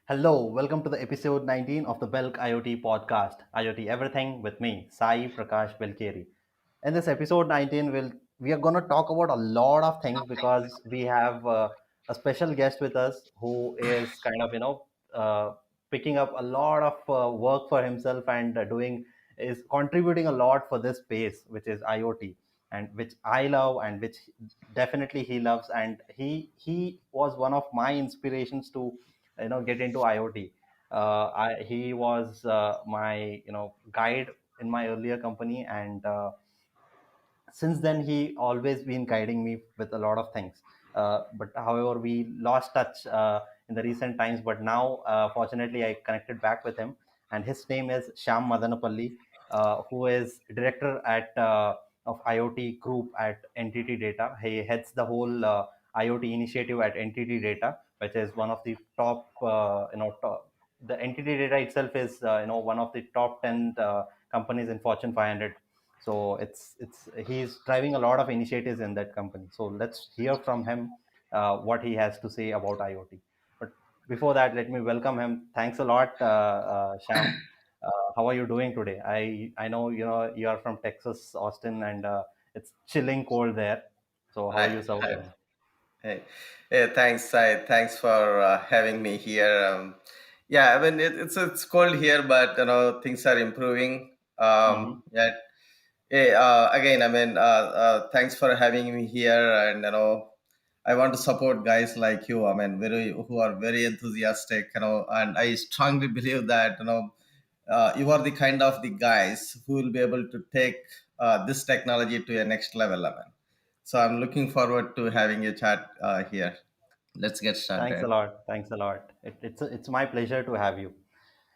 Hello, welcome to the episode 19 of the BelkIoT podcast, IoT Everything with me, Sai Prakash Belkeri. In this episode 19, we are going to talk about a lot of things because we have a special guest with us who is uh, picking up a lot of work for himself and doing is contributing a lot for this space, which is IoT, and which I love and which definitely he loves. And he was one of my inspirations to get into IoT. He was my guide in my earlier company, and since then he always been guiding me with a lot of things. But however, we lost touch in the recent times. But now, fortunately, I connected back with him, and his name is Syam Madanapalli, who is director at of IoT Group at NTT Data. He heads the whole IoT initiative at NTT Data, which is one of the top. The NTT Data itself is one of the top 10 companies in Fortune 500. So it's he's driving a lot of initiatives in that company. So let's hear from him what he has to say about IoT. But before that, let me welcome him. Thanks a lot, Sham. How are you doing today? I know you are from Texas, Austin, and it's chilling cold there. So how are Hi, you hi. surviving? Hey, hey, thanks, Sai. Thanks for having me here. Yeah, I mean it's cold here, but things are improving. Hmm. Yeah. Hey, again, I mean, thanks for having me here, and I want to support guys like you. I mean, very who are very enthusiastic, and I strongly believe that you are the kind of the guys who will be able to take this technology to a next level. I mean, so I'm looking forward to having a chat here. Let's get Thanks a started. lot. Thanks a lot. It's my pleasure to have you.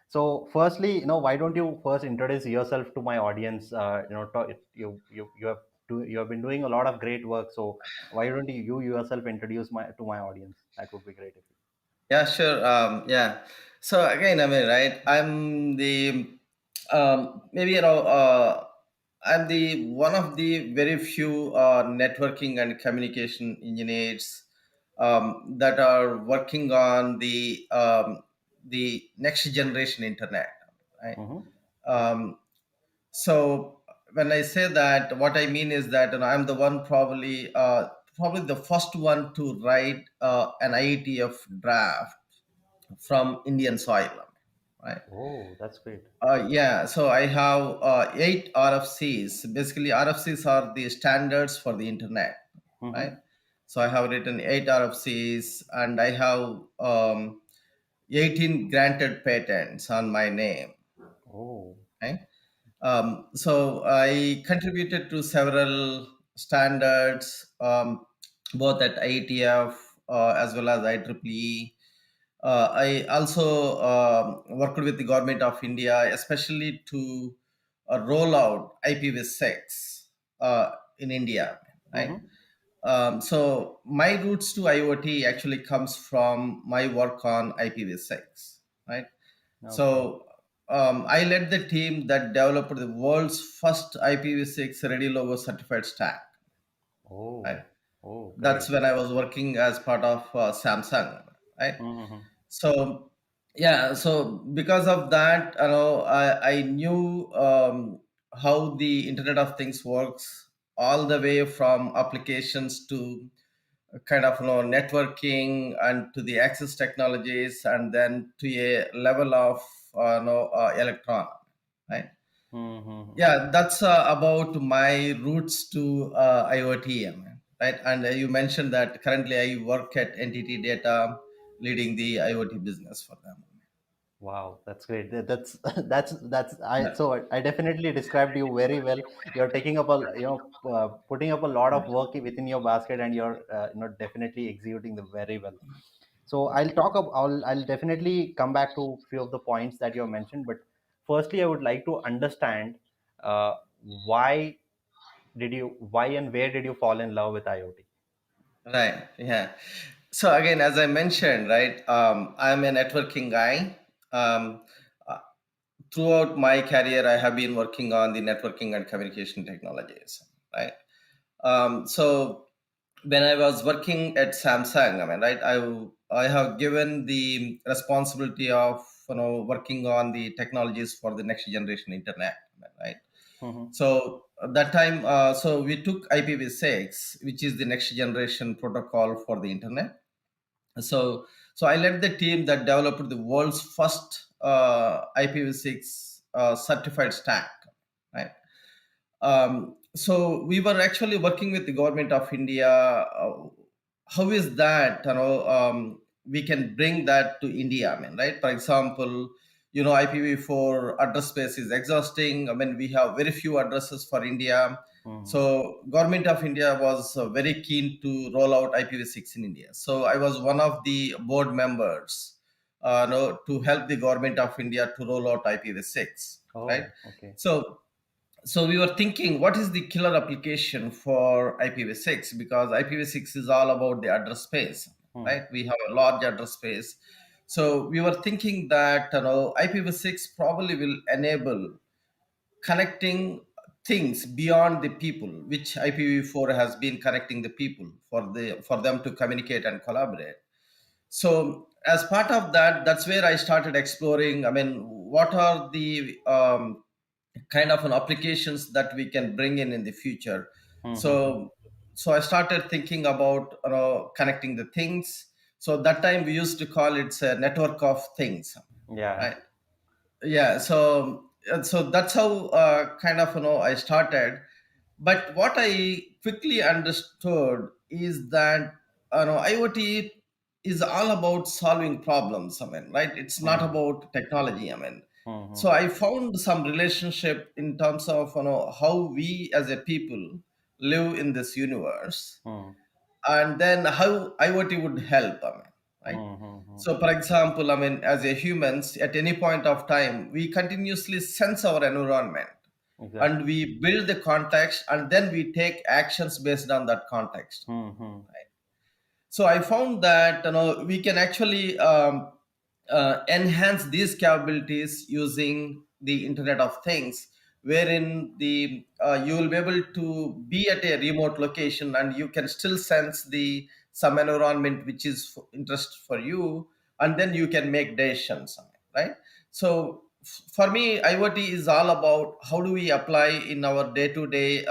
So, firstly, why don't you first introduce yourself to my audience? You have been doing a lot of great work. So, why don't you yourself introduce my to my audience? That would be great if you. Yeah, sure. Yeah. So again, I mean, right? Maybe I'm the one of the very few networking and communication engineers that are working on the next generation internet, right? Mm-hmm. Um, so when I say that, what I mean is that I'm the one probably the first one to write an IETF draft from Indian soil, right? Oh, that's great. Yeah, so I have eight RFCs. Basically, RFCs are the standards for the internet, right? Mm-hmm. So I have written eight RFCs, and I have 18 granted patents on my name, Oh. right? So I contributed to several standards, both at IETF as well as IEEE. I also worked with the government of India, especially to roll out IPv6 in India, right? Mm-hmm. So my roots to IoT actually comes from my work on IPv6, right? Okay. So I led the team that developed the world's first IPv6 ready logo certified stack, right? Oh. Oh, That's great. when I was working as part of Samsung, right? Mm-hmm. So yeah, so because of that, I knew how the Internet of Things works, all the way from applications to kind of networking and to the access technologies, and then to a level of electron, right? Mm-hmm. Yeah, that's about my roots to IoT, right? And you mentioned that currently I work at NTT Data, leading the IoT business for them. Wow, that's great. That's I Yeah. so I definitely described you very well. You're taking up putting up a lot of work within your basket, and you're definitely executing them very well. So I'll definitely come back to few of the points that you have mentioned, but firstly I would like to understand why why and where did you fall in love with IoT? Right. Yeah. So again, as I mentioned, right, I'm a networking guy. Um, uh, Throughout my career, I have been working on the networking and communication technologies, right? So when I was working at Samsung, I mean, right, I have given the responsibility of working on the technologies for the next generation internet, right? Mm-hmm. So at that time, so we took IPv6, which is the next generation protocol for the internet. So I led the team that developed the world's first IPv6 certified stack, right? So we were actually working with the government of India. How is that? We can bring that to India. I mean, right? For example, IPv4 address space is exhausting. I mean, we have very few addresses for India. Mm-hmm. So government of India was very keen to roll out IPv6 in India. So I was one of the board members, to help the government of India to roll out IPv6, right? Oh, okay. So we were thinking, what is the killer application for IPv6? Because IPv6 is all about the address space, Mm-hmm. right? We have a large address space. So we were thinking that IPv6 probably will enable connecting things beyond the people, which IPv4 has been connecting the people for them to communicate and collaborate. So as part of that, that's where I started exploring. I mean, what are the kind of an applications that we can bring in the future? Mm-hmm. So so I started thinking about connecting the things. So that time we used to call it a network of things, Yeah. right? Yeah. So that's how kind of I started. But what I quickly understood is that IoT is all about solving problems. I mean, right? It's not Mm-hmm. about technology. I mean, so Mm-hmm. I found some relationship in terms of how we as a people live in this universe, and then how IoT would help. I mean, right? Mm-hmm. So, for example, I mean, as a humans, at any point of time, we continuously sense our environment, and Exactly. we build the context, and then we take actions based on that context. Mm-hmm. So I found that we can actually enhance these capabilities using the Internet of Things, wherein the you will be able to be at a remote location and you can still sense the some environment which is interest for you, and then you can make decisions, right? So for me, IoT is all about how do we apply in our day-to-day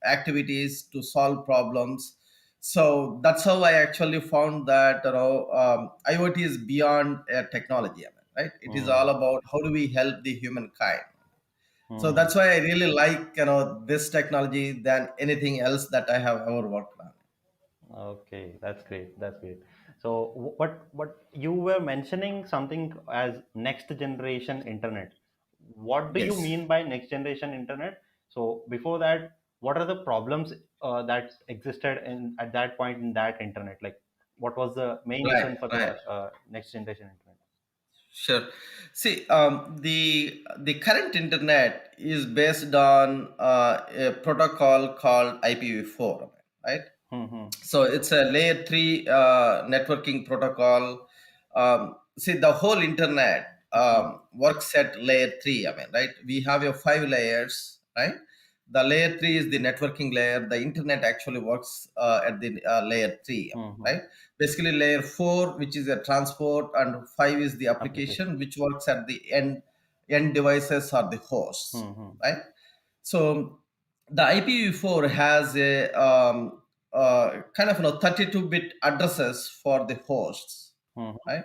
activities to solve problems. So that's how I actually found that IoT is beyond technology, I mean, right? It is all Mm-hmm. about how do we help the humankind. So Mm-hmm. that's why I really like this technology than anything else that I have ever worked on. Okay, that's great. That's great. So, what you were mentioning something as next generation internet. What do you Yes, mean by next generation internet? So, before that, what are the problems that existed in at that point in that internet? Like, what was the main right, reason for the right. next generation internet? Sure. See, the current internet is based on a protocol called IPv4, right? Mm-hmm. So it's a layer 3 networking protocol. See, the whole internet works at layer 3. I mean, right? We have your 5 layers, right? The layer 3 is the networking layer. The internet actually works at the layer 3, Mm-hmm. right? Basically, layer 4, which is a transport, and 5 is the Application. application, which works at the end devices or the hosts, Mm-hmm. right? So the IPv4 has a kind of 32-bit addresses for the hosts, Mm-hmm. right?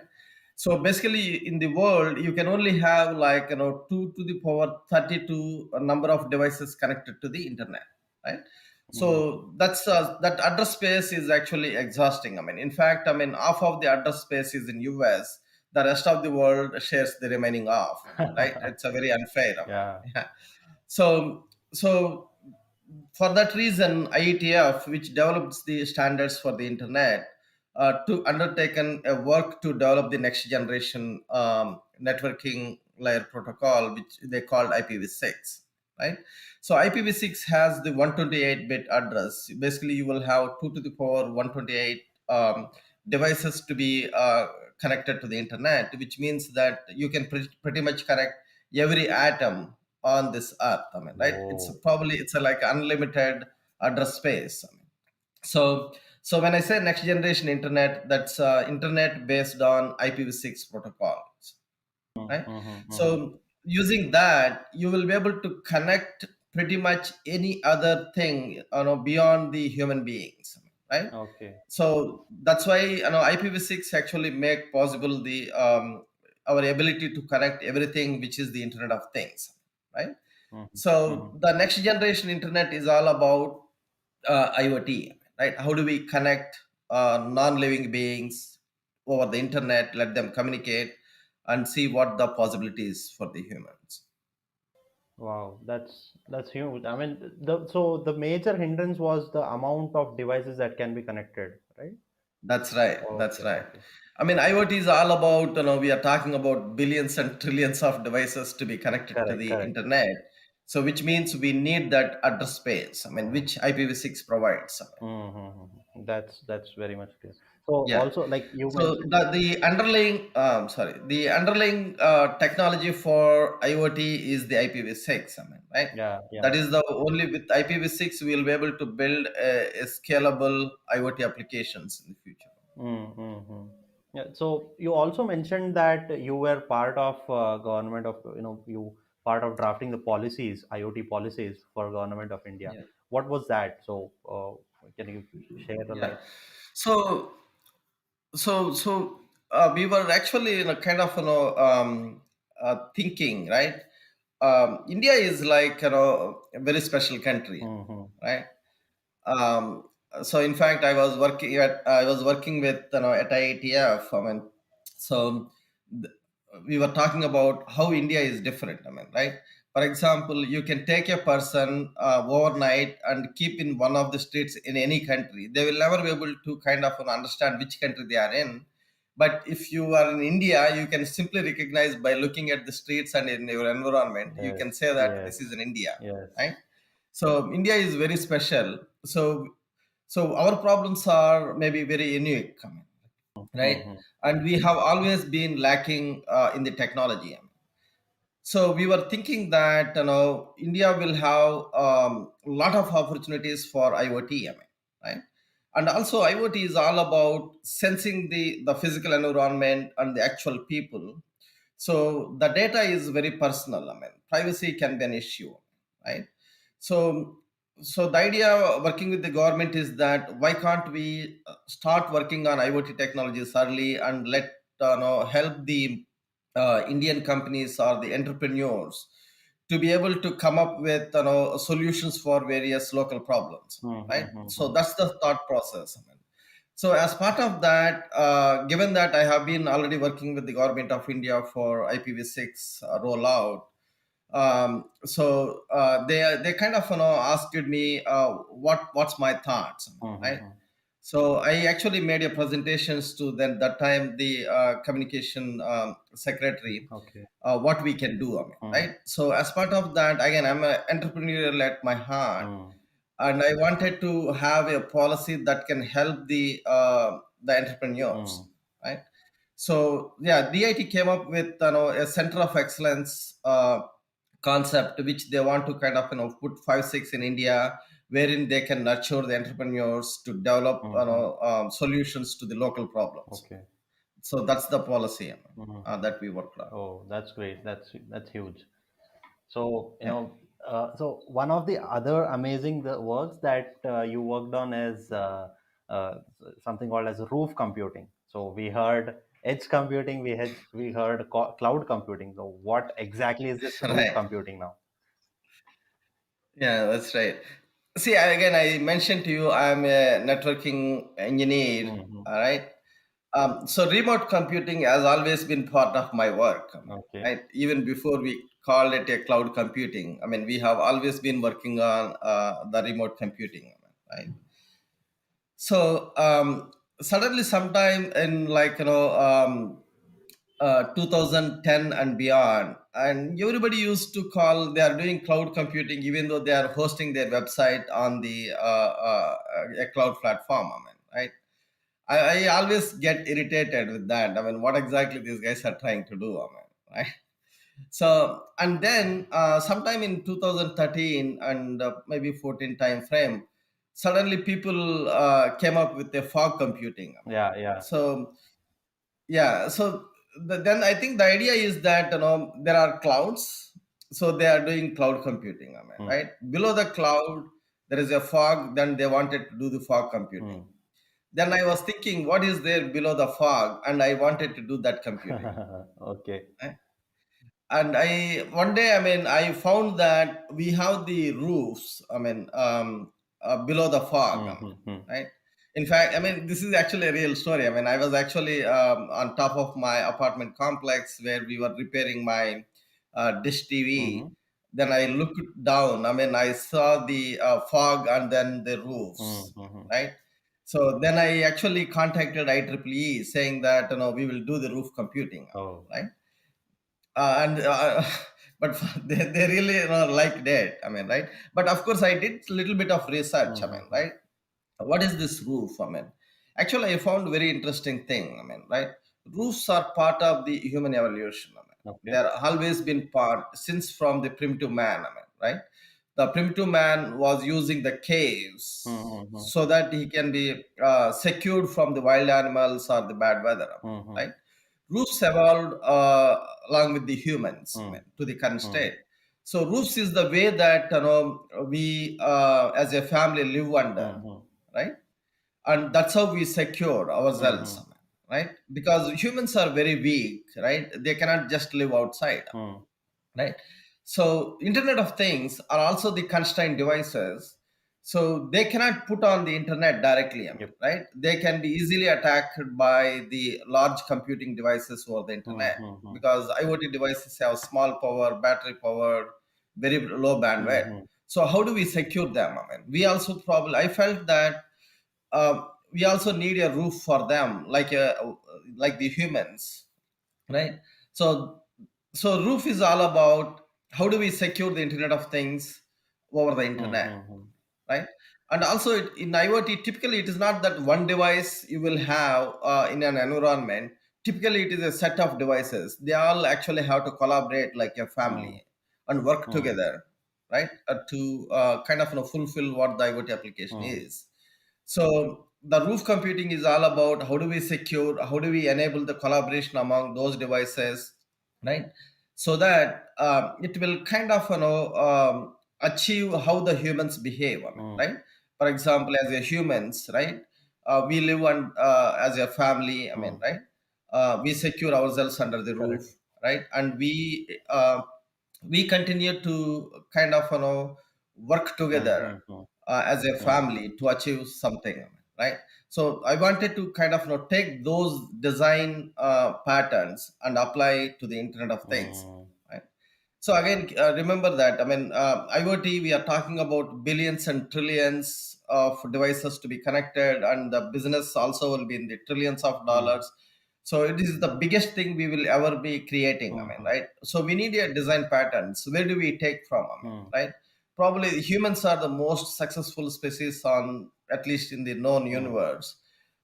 So basically, in the world, you can only have like 2 to the power 32 number of devices connected to the internet, right? Mm-hmm. So that address space is actually exhausting. I mean, in fact, I mean, half of the address space is in US. The rest of the world shares the remaining half. I mean, right? It's a very unfair. I mean, Yeah. yeah. So for that reason, IETF, which develops the standards for the internet, to undertaken a work to develop the next generation networking layer protocol, which they called IPv6, right? So IPv6 has the 128-bit address. Basically, you will have 2 to the power 128 devices to be connected to the internet, which means that you can pretty much connect every atom on this earth. I mean, right? It's Whoa. probably it's a like unlimited address space. I mean, so So when I say next generation internet, that's internet based on IPv6 protocols, right? Mm-hmm, mm-hmm. So using that, you will be able to connect pretty much any other thing, beyond the human beings, right? Okay. So that's why IPv6 actually make possible the our ability to connect everything, which is the Internet of Things, right? Mm-hmm, So mm-hmm. the next generation internet is all about IoT, right? How do we connect non-living beings over the internet, let them communicate, and see what the possibilities for the humans. Wow, that's huge. I mean, the major hindrance was the amount of devices that can be connected, right? That's right. That's Okay, right. okay. I mean, IoT is all about, we are talking about billions and trillions of devices to be connected to Correct, the correct. internet. So, which means we need that address space. I mean, which IPv6 provides. Mm-hmm. That's very much clear. So Yeah. also, like you So mentioned, the underlying technology for IoT is the IPv6. I mean, right? yeah, That yeah. is the only with IPv6 we will be able to build a scalable IoT applications in the future. Mm-hmm. Yeah. So you also mentioned that you were part of government of, you part of drafting the policies, IoT policies for government of India. Yeah. What was that? So can you share the Yeah. light? So we were actually in a kind of thinking, right? India is like a very special country, Mm-hmm. right? Um, so in fact, I was working with at IATF. I mean, so th- we were talking about how India is different. I mean, right? For example, you can take a person overnight and keep in one of the streets in any country. They will never be able to kind of understand which country they are in. But if you are in India, you can simply recognize by looking at the streets and in your environment. You Yes, can say that yes, this is in India, yes. right? So India is very special. So our problems are maybe very unique, I mean, right? Mm-hmm. And we have always been lacking in the technology. So we were thinking that India will have a lot of opportunities for IoT, I mean, right? And also IoT is all about sensing the physical environment and the actual people. So the data is very personal. I mean, privacy can be an issue, right? So, so the idea working with the government is that why can't we start working on IoT technologies early and let help the Indian companies or the entrepreneurs to be able to come up with solutions for various local problems, right? So Mm-hmm. that's the thought process. I mean, so as part of that, given that I have been already working with the government of India for IPv6 rollout, they kind of asked me what's my thoughts, right? Mm-hmm. So I actually made a presentations to then that time the communication secretary, Okay. what we can do, I mean, Mm. right? So as part of that, again, I'm an entrepreneurial at my heart, Mm. and I wanted to have a policy that can help the entrepreneurs, Mm. right? So yeah, DIT came up with a center of excellence concept, which they want to kind of put 5 6 in India, wherein they can nurture the entrepreneurs to develop Mm-hmm. solutions to the local problems. Okay. So that's the policy Mm-hmm. that we worked on. Oh, that's great. That's huge. So, Yeah. so one of the other amazing works that you worked on is uh, something called as roof computing. So we heard edge computing, we heard cloud computing. So what exactly is this roof Right. computing now? Yeah, that's right. See, again, I mentioned to you, I'm a networking engineer. Hmm. All right. So remote computing has always been part of my work. I mean, Okay. right? Even before we called it a cloud computing, I mean, we have always been working on the remote computing, I mean, right? So suddenly, sometime in 2010 and beyond, and everybody used to call they are doing cloud computing, even though they are hosting their website on the a cloud platform. I mean, right? I always get irritated with that. I mean, what exactly these guys are trying to do? I mean, right? So, and then sometime in 2013 and maybe 14 time frame, suddenly people came up with the fog computing. I mean, Yeah, yeah. so yeah, so then I think the idea is that there are clouds, so they are doing cloud computing. I mean, Mm, right below the cloud there is a fog. Then they wanted to do the fog computing. mm. Then I was thinking, what is there below the fog, and I wanted to do that computing. Okay. Right? And I one day, I mean, I found that we have the roofs, I mean, below the fog. I mean, Mm, mm, right. In fact, I mean, this is actually a real story. I mean, I was actually on top of my apartment complex where we were repairing my dish TV. mm, Then I looked down, I mean, I saw the fog and then the roofs, mm. right. So then I actually contacted IEEE saying that we will do the roof computing, Oh. right. And but they really like that, I mean, right. But of course I did a little bit of research, I mean, Mm. right. What is this roof, I mean, actually I found very interesting thing, I mean, right. Roofs are part of the human evolution, I mean, Okay. they're always been part since from the primitive man, I mean, right. The primitive man was using the caves Mm, so that he can be secured from the wild animals or the bad weather, I mean, mm, right. Roofs evolved along with the humans, I mm, mean, to the current mm, state. So roofs is the way that we as a family live under, mm, right? And that's how we secure ourselves, mm, right? Because humans are very weak, right? They cannot just live outside, mm. right. So internet of things are also the constrained devices, so they cannot put on the internet directly, I mean, Yep. right. They can be easily attacked by the large computing devices over the Mm, internet, mm, because IoT devices have small power, battery power, very low bandwidth. mm, So how do we secure them? I mean, we also probably, I felt that we also need a roof for them, like the humans, right. So roof is all about how do we secure the internet of things over the internet, mm. right. And also in IoT, typically it is not that one device you will have in an environment. Typically it is a set of devices, they all actually have to collaborate like a Mm, family and work mm, together, right, to kind of fulfill what the IoT application mm, is. So the roof computing is all about how do we secure, how do we enable the collaboration among those devices, right? So that it will kind of achieve how the humans behave, I mean, mm. right? For example, as a humans, right? We live on as a family, I mean, Mm. right? We secure ourselves under the roof, Correct. right? And we continue to kind of work Mm, together mm, mm, as a mm, family to achieve something, right. So I wanted to kind of take those design patterns and apply to the internet of things, mm, right. So again, remember that, I mean, IoT, we are talking about billions and trillions of devices to be connected, and the business also will be in the trillions of mm, dollars. So it is the biggest thing we will ever be creating, I mean, mm, right. So we need a design patterns. Where do we take from, I mean, mm, right. Probably humans are the most successful species on, at least in the known mm, universe.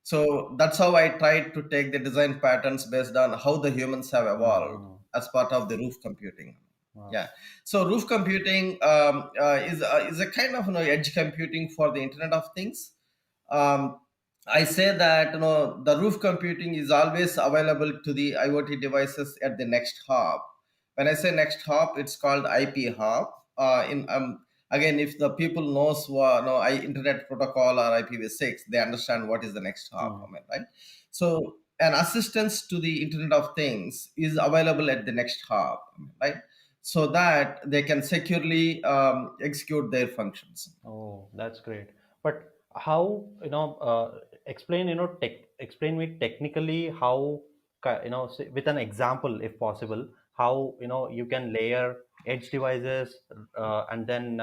So that's how I tried to take the design patterns based on how the humans have mm, evolved mm. as part of the roof computing. Wow. Yeah. So roof computing is a kind of edge computing for the Internet of Things. Um, I say that the roof computing is always available to the IoT devices at the next hop. When I say next hop, it's called IP hop. In Again, if the people knows what Internet Protocol or IPv6, they understand what is the next hop. Mm, I mean, right? So an assistance to the Internet of Things is available at the next hop, right? So that they can securely execute their functions. oh, that's great. But how, explain, explain me technically how, say, with an example, if possible, how, you can layer edge devices, and then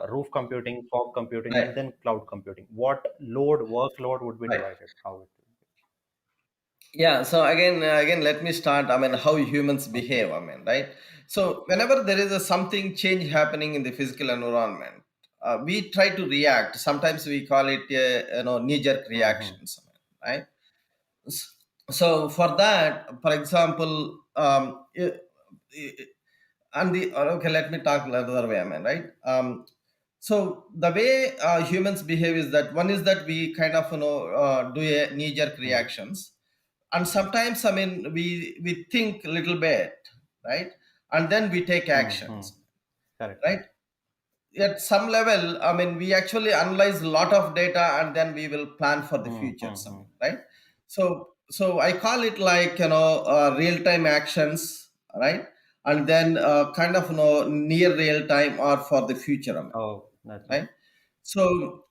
roof computing, fog computing, Right. and then cloud computing. What load, workload would be Right. divided? How it will Yeah. So again, let me start. I mean, how humans be? Okay. behave. I mean, right. So whenever there is a something change happening in the physical environment, we try to react. Sometimes we call it knee jerk Mm-hmm. reactions. Right. S- So for that, for example, and the okay, let me talk another way. I mean, right. So the way humans behave is that one is that we kind of do a knee jerk Mm, reactions, and sometimes I mean we think a little bit, right, and then we take mm, mm. actions, Correct. right. At some level, I mean, we actually analyze a lot of data and then we will plan for the Mm, future, mm, mm. right? So I call it like real time actions, right? And then kind of near real time or for the future, I mean, Oh, that's nice. right? So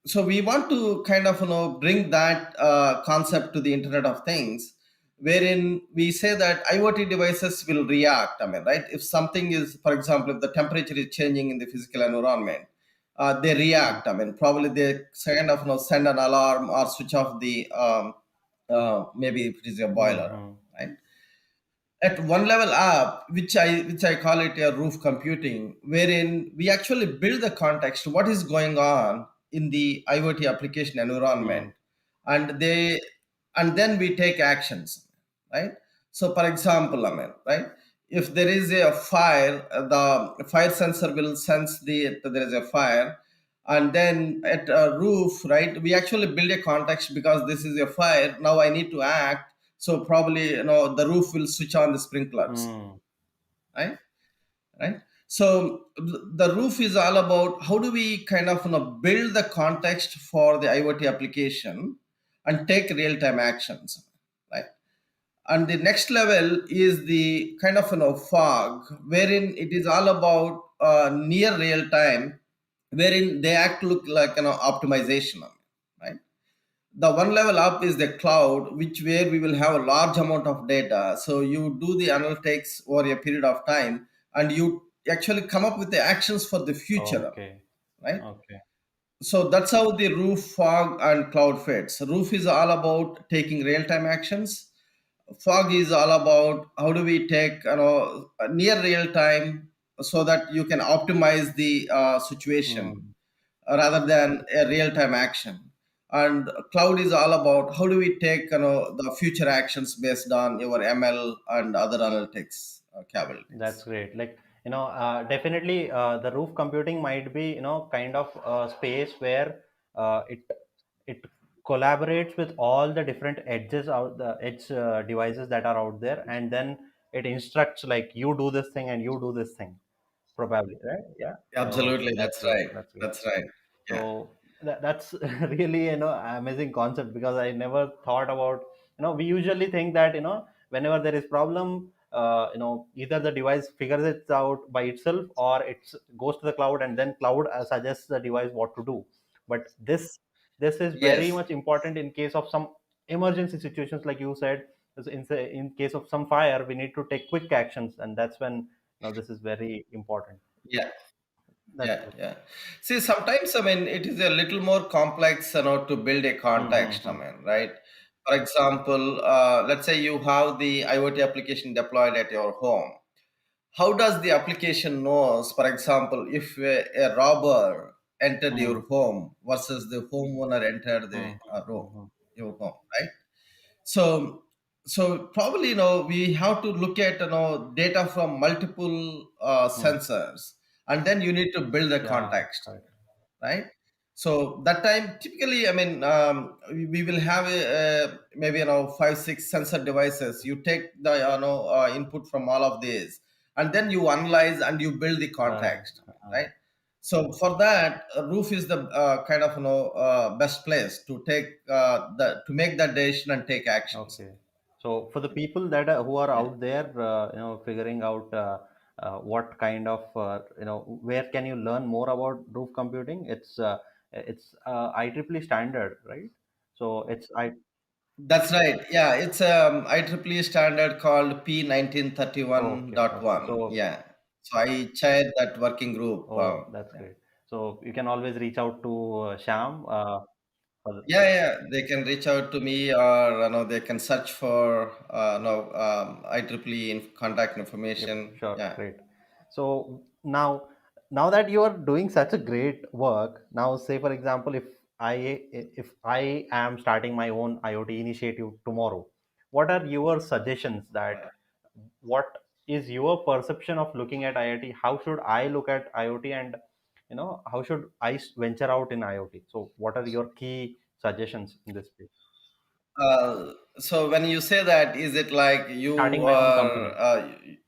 so we want to kind of bring that concept to the Internet of Things, wherein we say that IoT devices will react. I mean, right? If something is, for example, if the temperature is changing in the physical environment, they react. I mean, probably they kind of send an alarm or switch off the maybe if it is a Mm, boiler, mm, right? At one level up, which I call it a roof computing, wherein we actually build the context what is going on in the IoT application environment, mm, and they and then we take actions, right. So for example, I mean, right, if there is a fire, the fire sensor will sense that there is a fire, and then at a roof, right, we actually build a context because this is a fire, now I need to act. So probably the roof will switch on the sprinklers, mm. right, right. So the roof is all about how do we kind of build the context for the IoT application and take real time actions, right. And the next level is the kind of fog, wherein it is all about near real time, wherein they act look like optimization, right. The one level up is the cloud, which where we will have a large amount of data, so you do the analytics over a period of time and you actually come up with the actions for the future, Okay. right. Okay. So that's how the roof, fog and cloud fits. Roof is all about taking real time actions. Fog is all about how do we take near real time so that you can optimize the situation Mm. rather than a real time action. And cloud is all about how do we take the future actions based on your ML and other analytics That's capabilities. great. Like, definitely the roof computing might be, kind of a space where it collaborates with all the different the edge devices that are out there, and then it instructs like you do this thing and you do this thing, probably, right? Yeah. So Absolutely, that's that's great. right. That's great. That's right. Yeah. So that's really amazing concept, because I never thought about, we usually think that, whenever there is problem, either the device figures it out by itself, or it goes to the cloud and then cloud suggests the device what to do. But this is very Yes. much important in case of some emergency situations, like you said. In case of some fire, we need to take quick actions, and that's when, this is very important. Yeah. That's Yeah, good. yeah. See, sometimes I mean it is a little more complex, to build a context. I Mm-hmm. mean, right? For example, let's say you have the IoT application deployed at your home. How does the application knows, for example, if a robber entered your home versus the homeowner entered the Mm-hmm. your home, right? So so probably we have to look at data from multiple sensors, and then you need to build a Yeah, context, correct. right. So that time typically I mean we will have maybe 5 6 sensor devices. You take the input from all of these, and then you analyze and you build the Right. context, right. So for that, roof is the kind of best place to take the to make that decision and take actions. Okay. So for the people that are, who are Yeah. out there, figuring out what kind of, where can you learn more about roof computing? It's IEEE standard, right? So it's I. That's right. Yeah, it's IEEE standard called Okay. Okay. P1931.1. So, Yeah. So I chaired that working group. oh, that's Yeah. great. So you can always reach out to Sham. Yeah, yeah. They can reach out to me, or they can search for no IEEE contact Yep, information. sure, Yeah. great. So now that you are doing such a great work, now say for example, if I am starting my own IoT initiative tomorrow, what are your suggestions? That what is your perception of looking at IoT? How should I look at IoT? And how should venture out in IoT? So what are your key suggestions in this space? So when you say that, is it like you Starting my own are? company.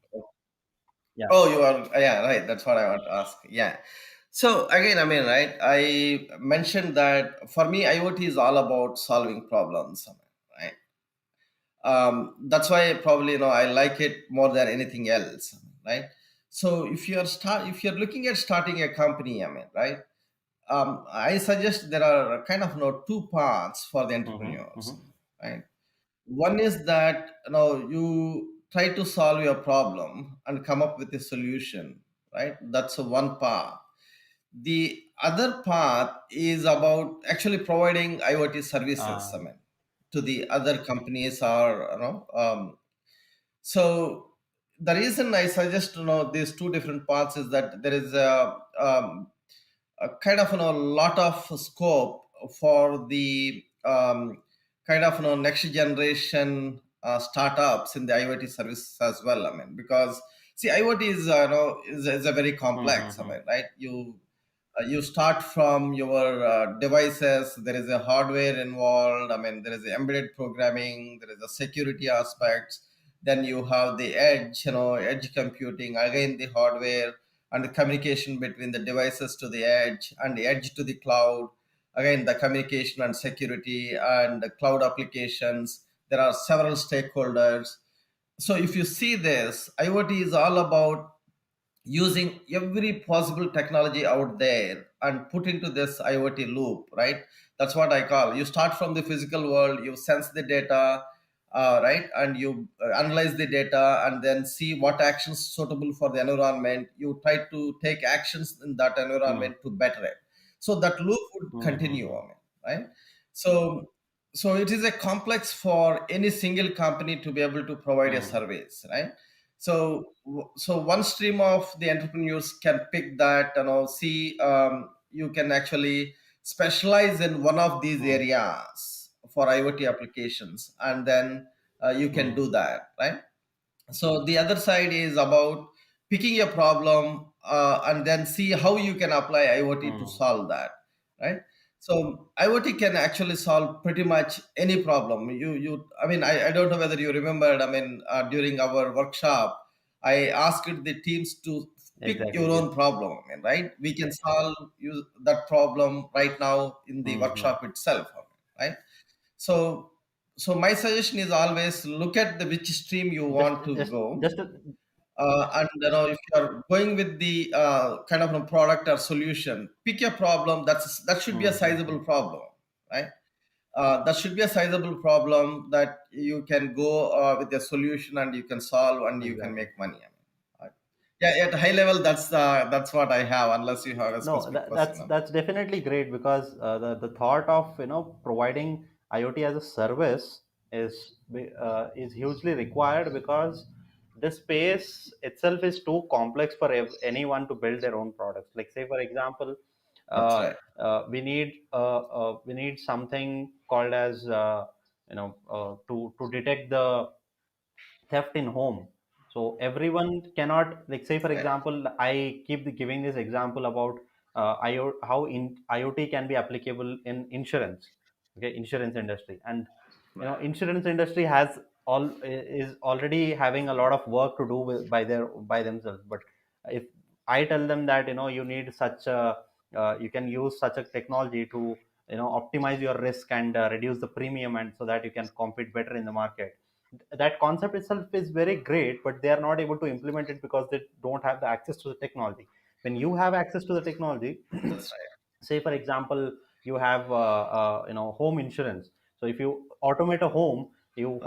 Yeah. Oh, you are. Yeah, right. That's what I want to ask. Yeah. So again, I mean, right? I mentioned that for me, IoT is all about solving problems. Right. That's why probably I like it more than anything else. Right. So if you're looking at starting a company, I mean, right? I suggest there are kind of two paths for the Mm-hmm. entrepreneurs. Mm-hmm. Right. One is that you try to solve your problem and come up with a solution, right? That's one path. The other path is about actually providing IoT services, I Uh, mean, to the other companies or so the reason I suggest these two different paths is that there is a kind of lot of scope for the kind of next generation startups in the IoT service as well. I mean, because see, IoT is is a very complex. I mm-hmm. mean, right? You start from your devices. There is a hardware involved. I mean, there is embedded programming. There is a security aspects. Then you have the edge, edge computing. Again, the hardware and the communication between the devices to the edge and the edge to the cloud. Again, the communication and security and the cloud applications. There are several stakeholders. So if you see this, IoT is all about using every possible technology out there and put into this IoT loop, right? That's what I call. You start from the physical world, you sense the data, right, and you analyze the data, and then see what actions suitable for the environment. You try to take actions in that environment to better it. So that loop would continue, Mm-hmm. I mean, right? So so it is a complex for any single company to be able to provide a Mm-hmm. service, right? So one stream of the entrepreneurs can pick that, see, you can actually specialize in one of these Mm-hmm. areas for IoT applications, and then you can Mm-hmm. do that, right? So the other side is about picking a problem and then see how you can apply IoT to Mm-hmm. solve that, right? So IoT can actually solve pretty much any problem. I mean, I don't know whether you remembered. I mean, during our workshop, I asked the teams to pick your Exactly. Yes. own problem. I mean, right? We can solve that problem right now in the Mm-hmm. workshop itself, right? So so my suggestion is always look at the which stream you Just, want to just, go, just. and if you're going with the kind of a product or solution, pick a problem that should be a Mm-hmm. sizable problem, right? That should be a sizable problem that you can go with a solution and you can solve and you can Exactly. make money. I mean, right? Yeah, at high level, that's what I have. Unless you have a No, specific question that's on that. that's definitely great because the thought of providing IoT as a service is hugely required because the space itself is too complex for anyone to build their own products. Like say for example, That's uh, right. we need something called as to detect the theft in home. So everyone cannot, like say for Yeah. example, I keep giving this example about how IoT can be applicable in insurance. Okay, insurance industry. And Right. insurance industry has all is already having a lot of work to do by themselves. But if I tell them that you need such a you can use such a technology to optimize your risk and reduce the premium, and so that you can compete better in the market, that concept itself is very great, but they are not able to implement it because they don't have the access to the technology. When you have access to the technology, That's right. say for example, you have home insurance. So if you automate a home, you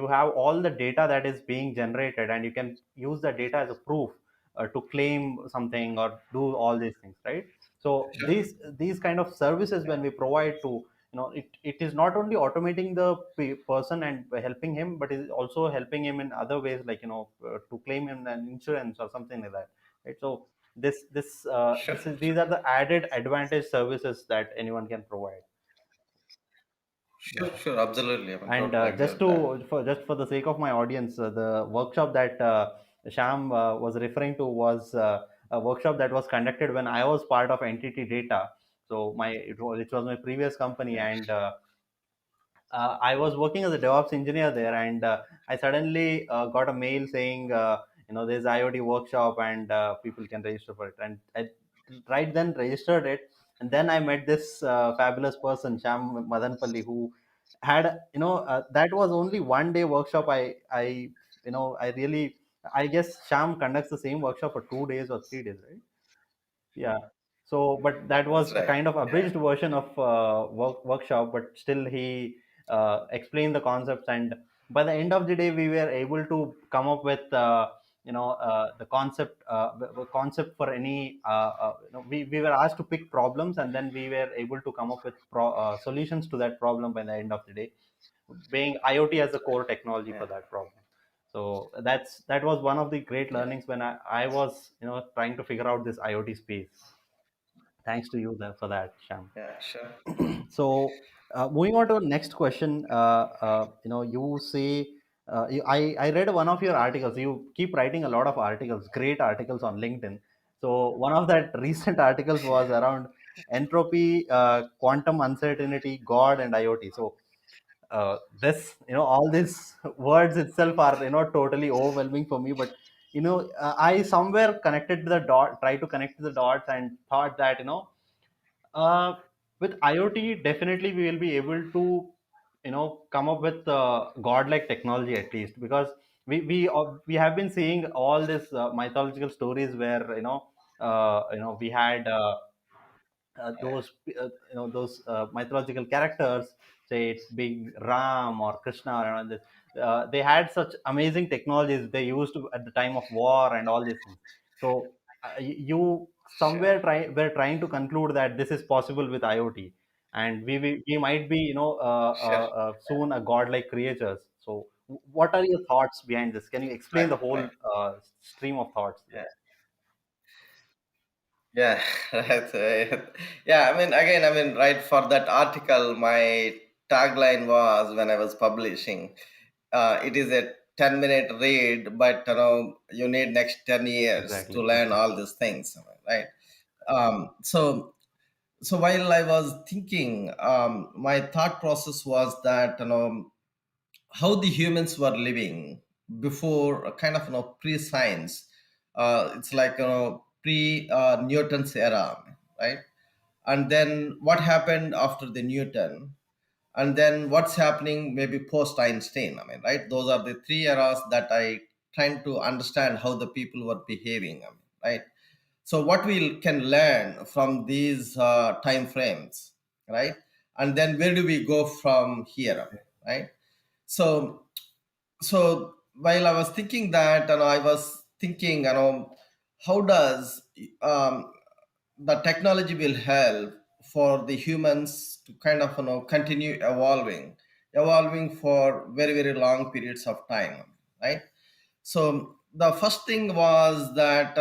have all the data that is being generated, and you can use the data as a proof to claim something or do all these things, right? So Sure. these kind of services, when we provide to it is not only automating the person and helping him, but is also helping him in other ways, like to claim him an insurance or something like that, right? So Sure. this is Sure. these are the added advantage services that anyone can provide. Sure, sure, absolutely. I mean, And totally agree with that. just for the sake of my audience, the workshop that Sham was referring to was a workshop that was conducted when I was part of NTT Data. So it was my previous company, yeah, and I was working as a DevOps engineer there, and I suddenly got a mail saying, there's IoT workshop and people can register for it. And I right then registered it, and then I met this fabulous person, Syam Madanapalli, who had, that was only 1 day workshop. I really, I guess Syam conducts the same workshop for 2 days or 3 days, right? Yeah. So but that that's was a right. kind of Yeah, abridged version of workshop, but still he explained the concepts, and by the end of the day we were able to come up with the concept for any we were asked to pick problems, and then we were able to come up with solutions to that problem by the end of the day, being IoT as a core technology yeah, for that problem. So that was one of the great yeah, learnings when I was trying to figure out this IoT space. Thanks to you there for that, Sham. yeah, sure. So moving on to the next question, you say I read one of your articles. You keep writing a lot of articles, great articles on LinkedIn. So one of that recent articles was around entropy, quantum uncertainty, God, and IoT. So this all these words itself are totally overwhelming for me, but I somewhere connected to the dot, try to connect to the dots, and thought that uh, with IoT, definitely we will be able to, come up with godlike technology at least, because we have been seeing all these mythological stories where we had Yeah, those those mythological characters, say it's big Ram or Krishna and all this. They had such amazing technologies they used at the time of war and all these things. So you sure. somewhere were trying to conclude that this is possible with IoT, and we might be Sure. soon a godlike creatures. So what are your thoughts behind this? Can you explain Right, the whole right. stream of thoughts Yeah, there? yeah, right. Yeah, I mean, again, I mean, right, for that article, my tagline was when I was publishing, it is a 10-minute read, but you need next 10 years to Exactly. learn all these things, right? So while I was thinking, my thought process was that how the humans were living before a kind of pre-science. It's like pre Newton's era, right? And then what happened after the Newton, and then what's happening maybe post Einstein. I mean, right? Those are the three eras that I trying to understand how the people were behaving. I mean, right? So what we can learn from these time frames, right? And then where do we go from here, right? So so while I was thinking that, and I was thinking, how does um, the technology will help for the humans to kind of continue evolving for very very long periods of time, right? So the first thing was that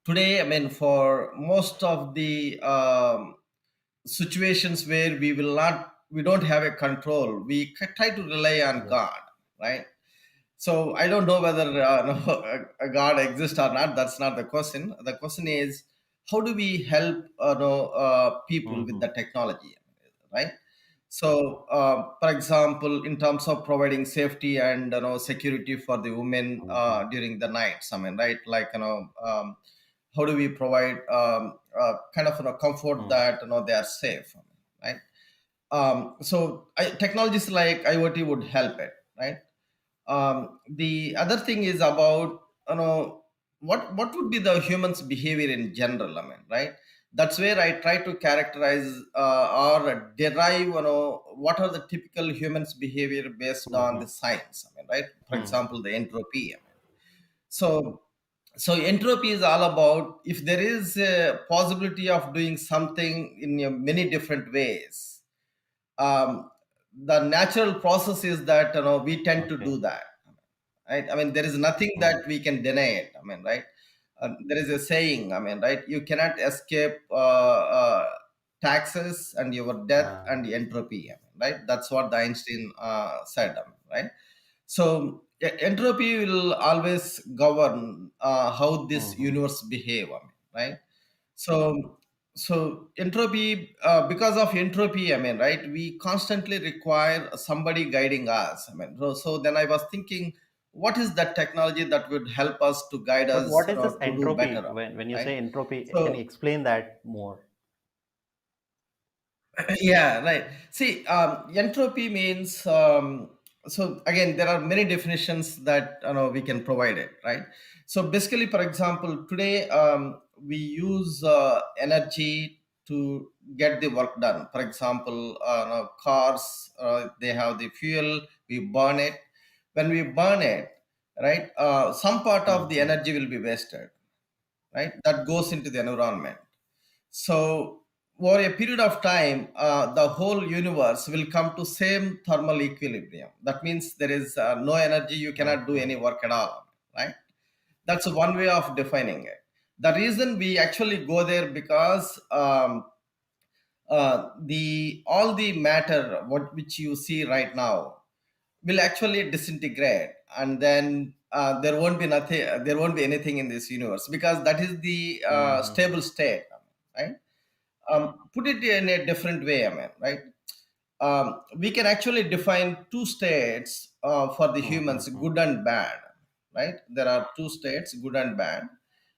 today, I mean, for most of the situations where we don't have a control, we try to rely on Yes. God, right? So I don't know whether no, a God exists or not. That's not the question. The question is, how do we help people with Mm-hmm. the technology, right? So, for example, in terms of providing safety and security for the women Mm-hmm. during the nights, I mean, right? Like how do we provide kind of comfort Mm. that they are safe, right? Technologies like IoT would help it, right? The other thing is about what would be the humans behavior in general, I mean, right? That's where I try to characterize or derive what are the typical humans behavior based on Mm-hmm. the science, I mean, right? For Mm. example, the entropy, I mean. So so entropy is all about if there is a possibility of doing something in many different ways. um, the natural process is that we tend to Okay. do that, right? I mean, there is nothing Mm. that we can deny it, I mean, right? There is a saying, I mean, right, you cannot escape taxes and your death Uh, and entropy, I mean, right? That's what the Einstein said, I mean, right? So entropy will always govern how this Mm-hmm. universe behave, I mean, right? So, so entropy, because of entropy, I mean, right, we constantly require somebody guiding us. I mean, so then I was thinking, what is that technology that would help us to guide But us, what is this to do better, entropy? When you right? say entropy, can you So explain that more? yeah, right. See, entropy means, so again, there are many definitions that we can provide it, right? So basically, for example, today we use energy to get the work done. For example, cars, they have the fuel, we burn it. When we burn it, right, some part of the Mm-hmm. energy will be wasted, right? That goes into the environment. So over a period of time, the whole universe will come to same thermal equilibrium. That means there is no energy, you cannot do Okay. any work at all, right? That's one way of defining it. The reason we actually go there because the all the matter what which you see right now will actually disintegrate, and then there won't be nothing, there won't be anything in this universe, because that is the Mm-hmm. stable state, right? Put it in a different way, I mean, right? We can actually define two states for the humans, Mm-hmm. good and bad, right? There are two states, good and bad.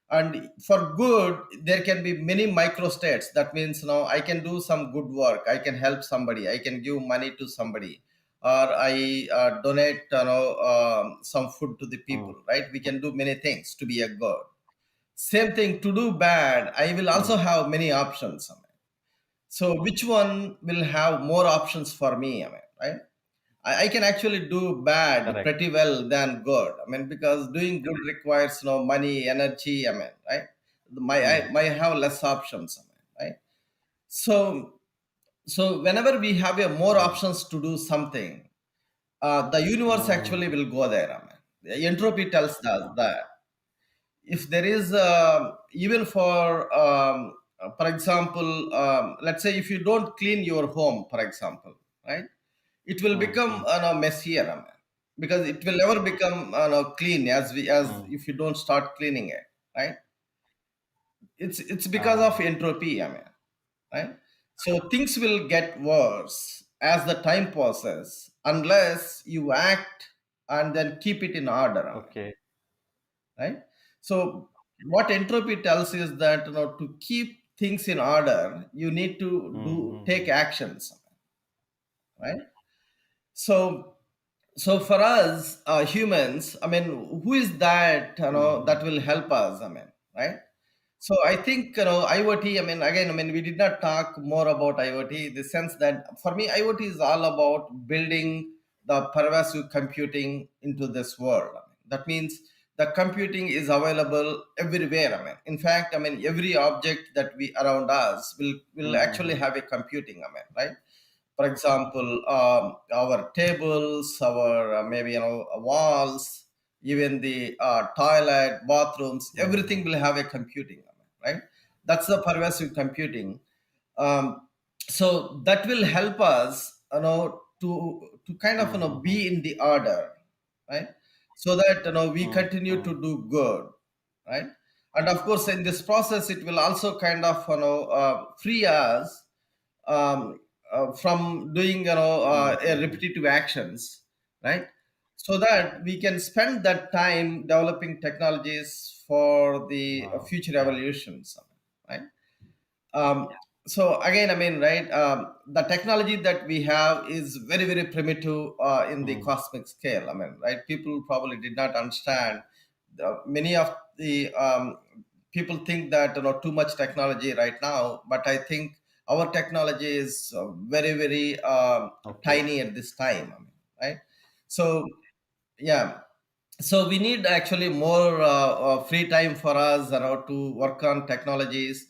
And for good, there can be many micro states. That means, I can do some good work, I can help somebody, I can give money to somebody, or I donate, some food to the people, right? We can do many things to be a good. Same thing, to do bad, I will also Mm-hmm. have many options. So which one will have more options for me? I mean, right? I can actually do bad Correct. pretty well than good. I mean, because doing good requires money, energy. I mean, right? I Mm-hmm. might have less options. I mean, right? So whenever we have a more options to do something, the universe Mm-hmm. actually will go there. I mean, the entropy tells us that if there is even for example, let's say if you don't clean your home, for example, right, it will become Mm-hmm. messier, I mean, because it will never become clean as Mm. if you don't start cleaning it, right? It's because of Ah, entropy, I mean, right? So things will get worse as the time passes unless you act and then keep it in order, I mean, okay. right? So what entropy tells is that to keep things in order, you need to do take Mm-hmm. actions, right? So for us humans, I mean, who is that Mm-hmm. that will help us, I mean, right? So I think IoT. I mean, again, I mean, we did not talk more about IoT in the sense that for me, IoT is all about building the pervasive computing into this world. I mean, that means the computing is available everywhere. I mean, in fact, I mean, every object that we around us will actually Mm-hmm. have a computing. I mean, right? For example, our tables, our maybe walls, even the toilet, bathrooms, everything Mm-hmm. will have a computing, right? That's the pervasive computing. um, so that will help us to kind of Mm-hmm. be in the order, right? So that we continue Mm-hmm. to do good, right? And of course in this process it will also kind of free us from doing a Mm-hmm. repetitive actions, right? So that we can spend that time developing technologies for the Wow. future Yeah. evolutions, right? um, so again, I mean, right, the technology that we have is very very primitive in the Mm. cosmic scale, I mean, right? People probably did not understand many of the people think that too much technology right now, but I think our technology is very very Okay. tiny at this time, I mean, right? So yeah, so we need actually more free time for us to work on technologies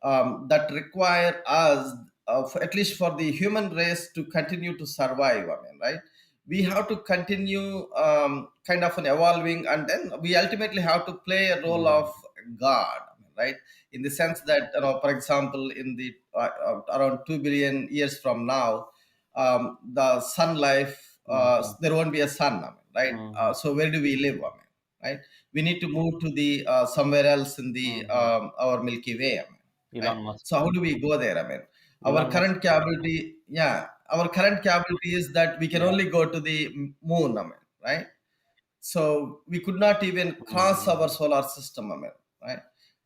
that require us at least for the human race to continue to survive, I mean, right? We have to continue kind of an evolving, and then we ultimately have to play a role of Mm. god, I mean, right? In the sense that for example in the around 2 billion years from now, the sun life Mm-hmm. there won't be a sun, I mean, right? Mm-hmm. So where do we live? I mean, right? We need to move to the somewhere else in the Mm-hmm. our Milky Way, I mean, right? Elon Musk. So how do we go there? I mean, our Elon Musk. current capability, yeah, our current capability is that we can Yeah. only go to the moon, I mean, right? So we could not even cross our Mm-hmm. solar system, I mean, right?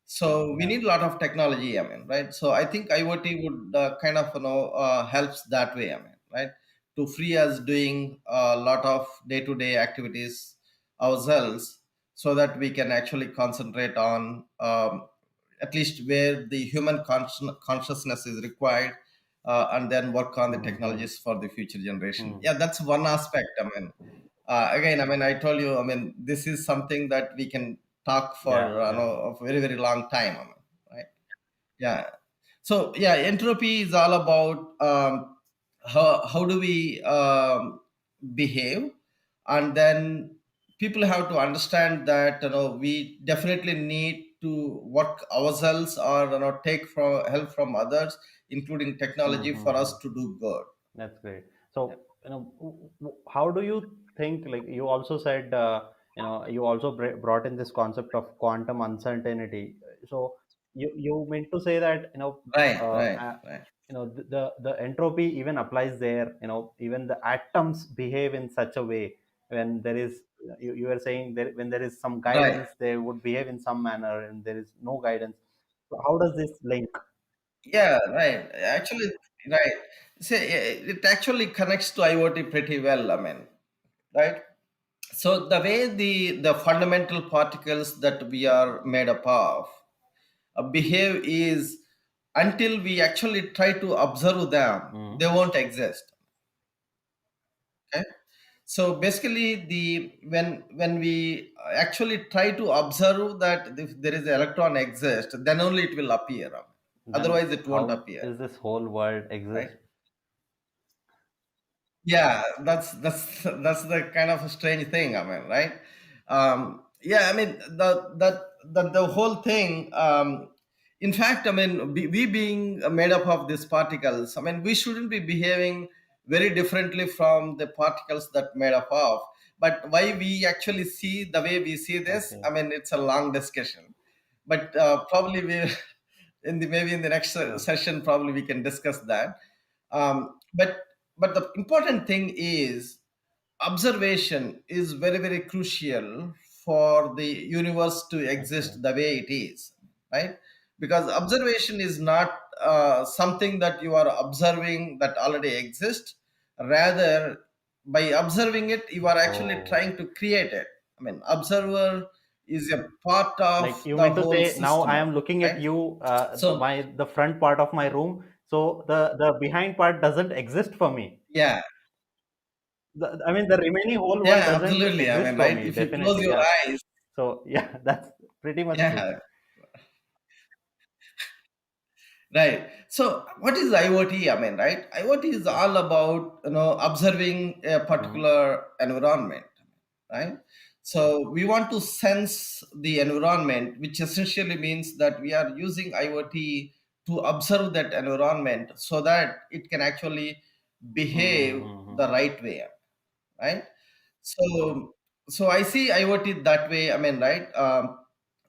So we Yeah. need a lot of technology, I mean, right? So I think IoT would kind of helps that way, I mean, right? To free us doing a lot of day-to-day activities ourselves, so that we can actually concentrate on at least where the human consciousness is required, and then work on the Mm-hmm. technologies for the future generation. Mm. Yeah, that's one aspect, I mean. Again, I mean, I told you, I mean, this is something that we can talk Yeah. for Yeah. a very, very long time, I mean, right? Yeah. So yeah, entropy is all about how do we behave, and then people have to understand that we definitely need to work ourselves, or take from help from others, including technology, for Mm-hmm. us to do good. That's great. So, how do you think, like you also said, you also brought in this concept of quantum uncertainty. So, you meant to say that, Right, uh, right, uh, right, the entropy even applies there. Even the atoms behave in such a way when there is, you were saying that when there is some right. guidance, they would behave in some manner, and there is no guidance. So, how does this link? Yeah, right. Actually, right. See, it actually connects to IoT pretty well. I mean, right. So the way the fundamental particles that we are made up of behave is, until we actually try to observe them, Mm. they won't exist. Okay. So basically, the when we actually try to observe that if there is an electron exist, then only it will appear. Then Otherwise, it won't how appear. is this whole world Right. exist? Yeah, that's the kind of a strange thing, I mean, right? Yeah, I mean, the whole thing, in fact, I mean, we being made up of these particles, I mean, we shouldn't be behaving very differently from the particles that made up of. But why we actually see the way we see this, Okay. I mean, it's a long discussion. But probably we in the maybe in the next Sure. session, probably we can discuss that. Um, but but the important thing is, observation is very, very crucial for the universe to Okay. exist the way it is, right? Because observation is not something that you are observing that already exists. Rather, by observing it, you are actually Oh, trying to create it. I mean, observer is a part like of you the mean to whole say now I system, am looking at right? you, So the front part of my room. So the behind part doesn't exist for me. yeah, I mean, the remaining whole world yeah, doesn't absolutely, I exist mean, for right, me. if you close Definitely, your yeah. eyes, So yeah, that's pretty much true. yeah. Right. So, what is IoT? I mean, right? IoT is all about observing a Mm. particular environment, right? So we want to sense the environment, which essentially means that we are using IoT to observe that environment so that it can actually behave Mm-hmm. the right way, right? So, so I see IoT that way. I mean, right?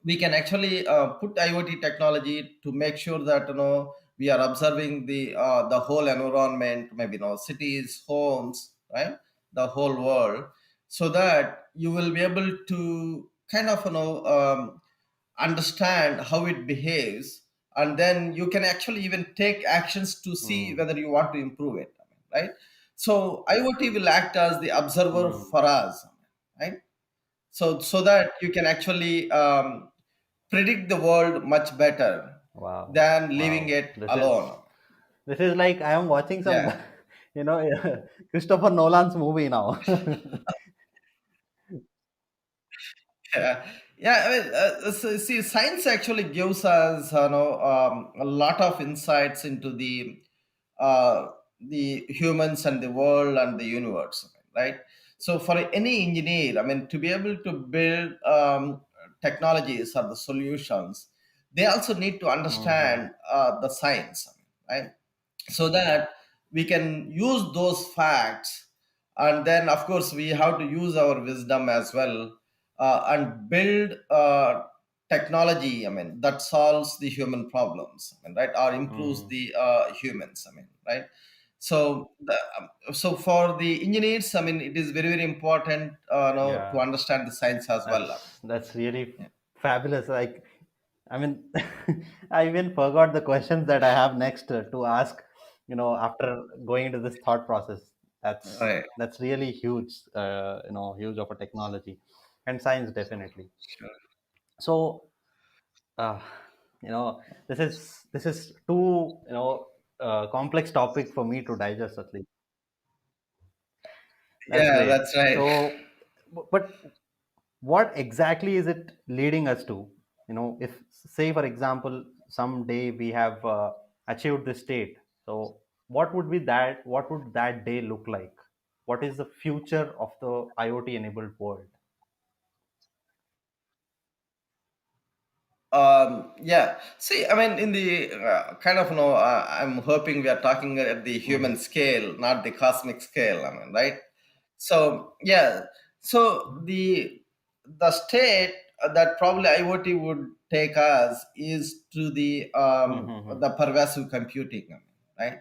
We can actually put IoT technology to make sure that we are observing the whole environment, maybe cities, homes, right? The whole world, so that you will be able to kind of understand how it behaves, and then you can actually even take actions to see Mm. whether you want to improve it, right? So IoT will act as the observer Mm. for us, right? So that you can actually predict the world much better Wow. than leaving Wow. it alone. This is like I am watching some, Yeah. Christopher Nolan's movie now. Yeah, yeah. I mean, see, science actually gives us, a lot of insights into the humans and the world and the universe, right? So, for any engineer, I mean, to be able to build technologies or the solutions, they also need to Hmm. understand the science, right? So that we can use those facts and then of course we have to use our wisdom as well, and build technology, I mean, that solves the human problems, I mean, right, or improves Mm, the humans, I mean, right. So so for the engineers, I mean, it is very very important, to yeah, understand the science as well, I that's really mean. fabulous. Like, I mean, I even forgot the questions that I have next to ask. After going into this thought process, Yeah. that's Right. that's really huge. Huge of a technology, and science definitely. Sure. So, uh, this is too complex topic for me to digest at least. That's Yeah, great. that's right. So, but what exactly is it leading us to? If, say, for example, someday we have achieved this state, so what would that day look like? What is the future of the IoT enabled world? Yeah, see, I mean, in the kind of, I'm hoping we are talking at the Hmm. human scale, not the cosmic scale, I mean, right. So yeah, so the state that probably IoT would take us is to Hmm. the pervasive computing, I mean, right.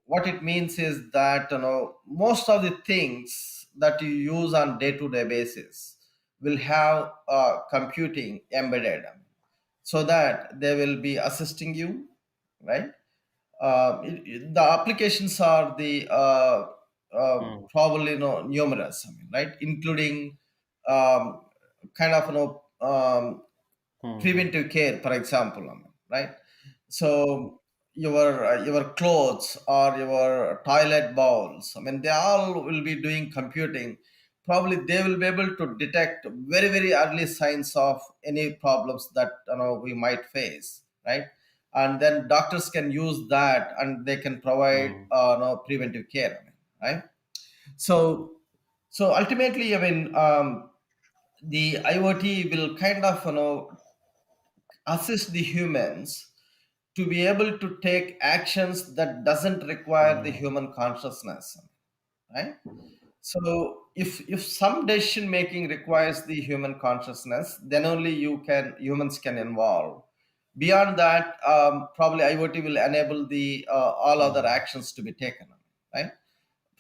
What it means is that, most of the things that you use on day-to-day basis will have computing embedded, so that they will be assisting you, right. The applications are the Hmm. probably, numerous, I mean, right, including um, kind of, Hmm. preventive care, for example, I mean, right. So your clothes or your toilet bowls, I mean, they all will be doing computing. Probably they will be able to detect very very early signs of any problems that, we might face, right. And then doctors can use that and they can provide Hmm. preventive care, I mean, right. So ultimately, I mean, the IoT will kind of, assist the humans to be able to take actions that doesn't require the Hmm. human consciousness, right. So if some decision making requires the human consciousness, then only humans can involve. Beyond that, probably IoT will enable the all other Hmm. actions to be taken, right.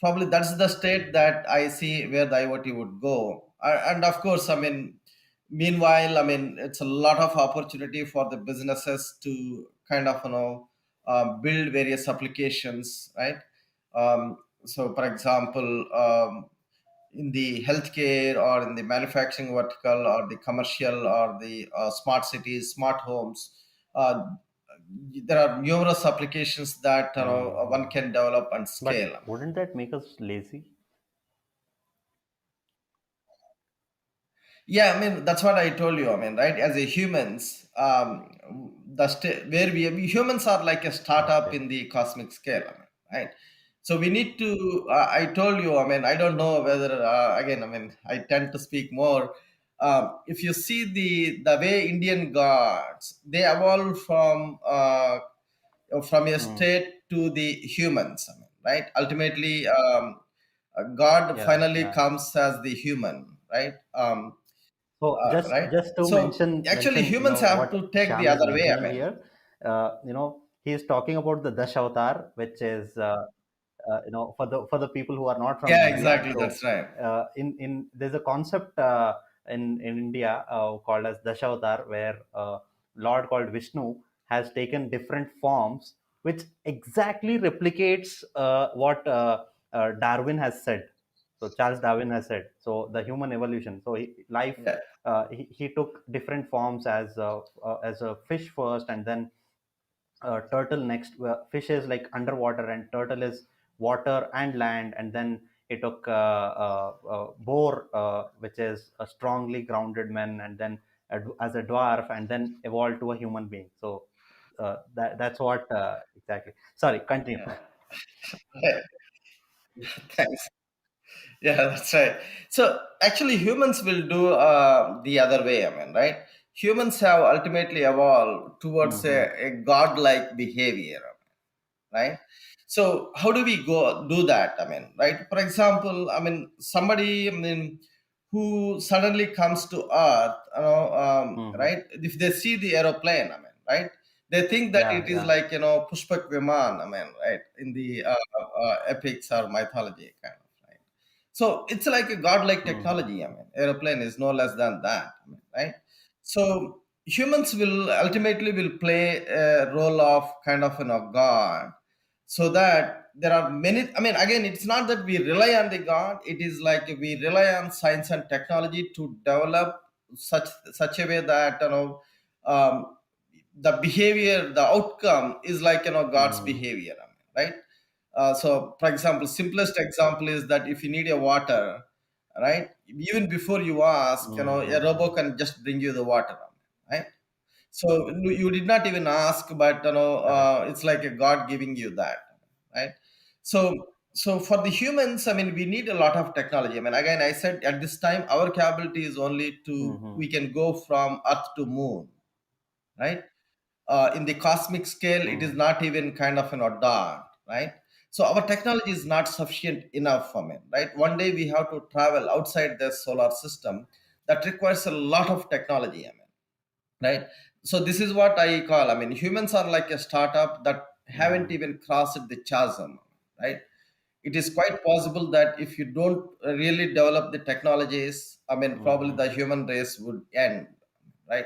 Probably that's the state that I see where the IoT would go. And of course, I mean, meanwhile, I mean, it's a lot of opportunity for the businesses to kind of, build various applications, right. So, for example, in the healthcare or in the manufacturing vertical or the commercial or the smart cities, smart homes, uh, there are numerous applications that, one Hmm. can develop and But scale. wouldn't that make us lazy? Yeah, I mean, that's what I told you. I mean, right? As a humans, where we humans are like a startup Okay. in the cosmic scale, I mean, right? So we need to. I told you. I mean, I don't know whether again. I mean, I tend to speak more. If you see the way Indian gods, they evolved from a Hmm. state to the humans, I mean, right? Ultimately, God Yeah. finally Yeah. comes as the human, right. So Right. just to So mention actually, mention humans have what to take the Sham is other way, I mentioning mean. here. He is talking about the Dash Avatar, which is for the people who are not from Yeah, India. exactly. So That's right. in there's a concept in India called as Dash Avatar, where Lord called Vishnu has taken different forms, which exactly replicates what Darwin has said. So Charles Darwin has said. So the human evolution. So life. Yeah. He took different forms as a fish first, and then turtle next. Fish is like underwater, and turtle is water and land, and then he took boar, which is a strongly grounded man, and then as a dwarf, and then evolved to a human being. So that's what exactly. Sorry, continue. Yeah. Thanks. Yeah, that's right. So actually, humans will do the other way, I mean, right? Humans have ultimately evolved towards Hmm. a godlike behavior, right? So how do we go do that? I mean, right? For example, I mean, somebody, I mean, who suddenly comes to Earth, Mm-hmm. right? If they see the aeroplane, I mean, right? They think that Yeah, it is yeah. like Pushpak Viman, I mean, right? In the epics or mythology, kind of, right? So it's like a godlike Mm-hmm. technology. I mean, aeroplane is no less than that, I mean, right? So humans will ultimately will play a role of kind of god, so that there are many. I mean, again, it's not that we rely on the god. It is like we rely on science and technology to develop such a way that um, the behavior, the outcome is like God's Mm-hmm. behavior. I mean, right? So, for example, simplest example is that if you need a water, right? Even before you ask, a Mm-hmm. robot can just bring you the water, right? So you did not even ask, but Correct. it's like a God giving you that, right? So for the humans, I mean, we need a lot of technology. I mean, again, I said at this time our capability is only to Mm-hmm. we can go from Earth to Moon, right? In the cosmic scale, it is Mm-hmm. not even kind of dot, right? So our technology is not sufficient enough for me, right? One day we have to travel outside the solar system. That requires a lot of technology. I mean, right? So this is what I call. I mean, humans are like a startup that haven't Mm-hmm. even crossed the chasm, right? It is quite possible that if you don't really develop the technologies, I mean, probably Mm-hmm. the human race would end, right?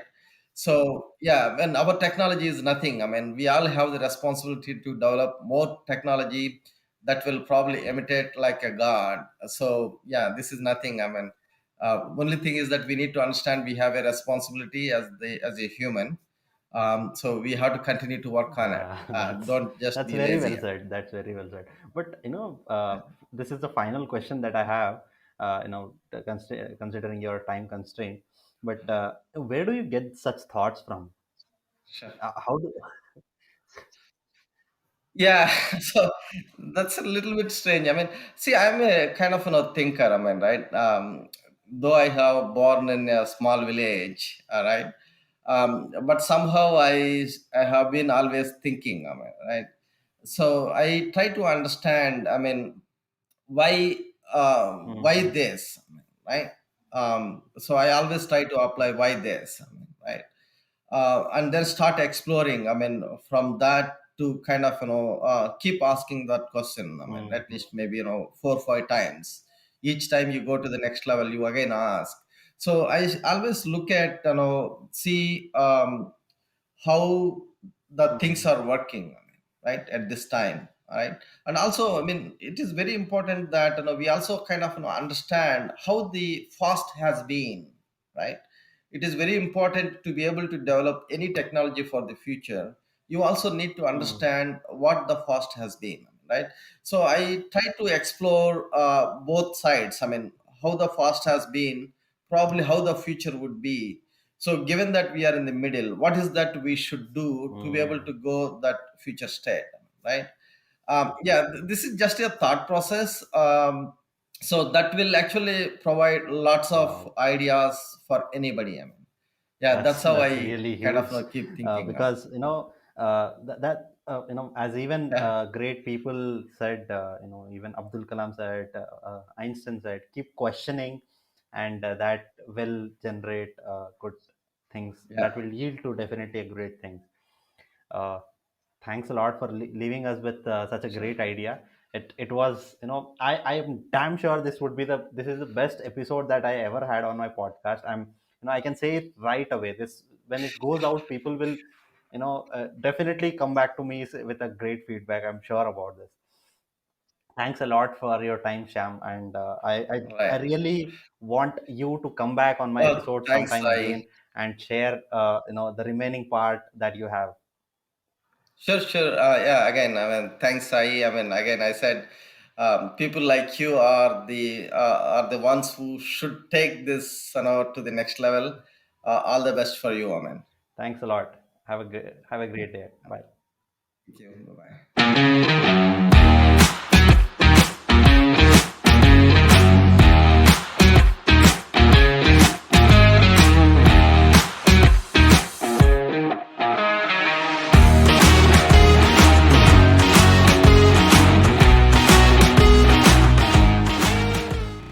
So yeah, when our technology is nothing, I mean, we all have the responsibility to develop more technology that will probably imitate like a god. So yeah, this is nothing. I mean, only thing is that we need to understand we have a responsibility as a human. So we have to continue to work on it. Yeah, Don't just that's be very lazy. well said. That's very well said. But this is the final question that I have. Considering your time constraint, but where do you get such thoughts from? Sure. How do? Yeah, so that's a little bit strange. I mean, see, I'm a kind of thinker. I mean, right? Though I have born in a small village, all right, but somehow I have been always thinking. I mean, right? So I try to understand. I mean, why why Mm-hmm. this, right? So I always try to apply why this, right? And then start exploring. I mean, from that to kind of keep asking that question. I mean, at Mm-hmm. least maybe 4 or 5 times. Each time you go to the next level, you again ask. So I always look at see how the things Mm-hmm. are working, I mean, right, at this time, right? And also, I mean, it is very important that we also kind of understand how the fast has been, right? It is very important to be able to develop any technology for the future. You also need to Mm-hmm. understand what the fast has been, right? So I try to explore both sides. I mean, how the fast has been, probably how the future would be. So, given that we are in the middle, what is that we should do to be able to go that future state, right? Yeah, this is just a thought process. So that will actually provide lots of Wow. ideas for anybody. I mean, yeah, that's how That's I really kind of huge, keep thinking. because as even Yeah, great people said, even Abdul Kalam said, Einstein said, keep questioning, and that will generate good things. That yeah, will yield to definitely a great thing. Uh, Thanks a lot for leaving us with such a sure. great idea. It was, I am damn sure this is the best episode that I ever had on my podcast. I can say it right away. This, when it goes out, people will, definitely come back to me with a great feedback. I'm sure about this. Thanks a lot for your time, Sham, and I Right. really want you to come back on my Oh, episode thanks, sometime Sai. again and share, the remaining part that you have. Sure, sure. Yeah, again, I mean, thanks, Sai. I mean, again, I said, people like you are the ones who should take this, to the next level. All the best for you, I mean. Thanks a lot. Have a great day. Bye. Thank you. Bye bye.